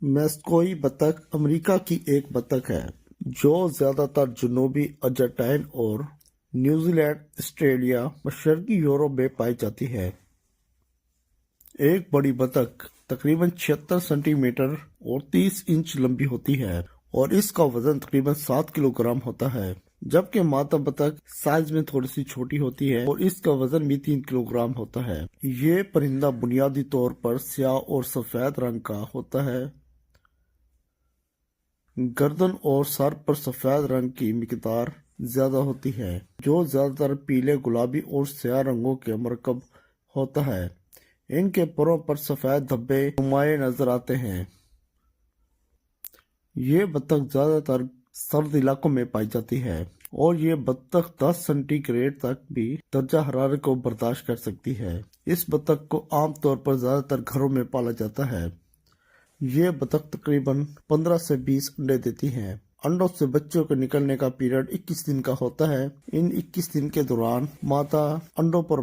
میسکوئی بطخ امریکہ کی ایک بطخ ہے جو زیادہ تر جنوبی ارجنٹائن اور نیوزی لینڈ، آسٹریلیا، مشرقی یورپ میں پائی جاتی ہے۔ ایک بڑی بطخ تقریباً 76 سینٹی میٹر اور 30 انچ لمبی ہوتی ہے اور اس کا وزن تقریباً 7 کلو گرام ہوتا ہے، جبکہ مادہ بطخ سائز میں تھوڑی سی چھوٹی ہوتی ہے اور اس کا وزن بھی 3 کلو گرام ہوتا ہے۔ یہ پرندہ بنیادی طور پر سیاہ اور سفید رنگ کا ہوتا ہے۔ گردن اور سر پر سفید رنگ کی مقدار زیادہ ہوتی ہے، جو زیادہ تر پیلے، گلابی اور سیاہ رنگوں کے مرکب ہوتا ہے۔ ان کے پروں پر سفید دھبے نمایاں نظر آتے ہیں۔ یہ بطخ زیادہ تر سرد علاقوں میں پائی جاتی ہے اور یہ بطخ 10 سینٹی گریڈ تک بھی درجہ حرارت کو برداشت کر سکتی ہے۔ اس بطخ کو عام طور پر زیادہ تر گھروں میں پالا جاتا ہے۔ یہ بطخ تقریباً 15 سے 20 انڈے دیتی ہے۔ انڈوں سے بچوں کے نکلنے کا پیریڈ 21 دن کا ہوتا ہے۔ ان 21 دن کے دوران مادہ انڈوں پر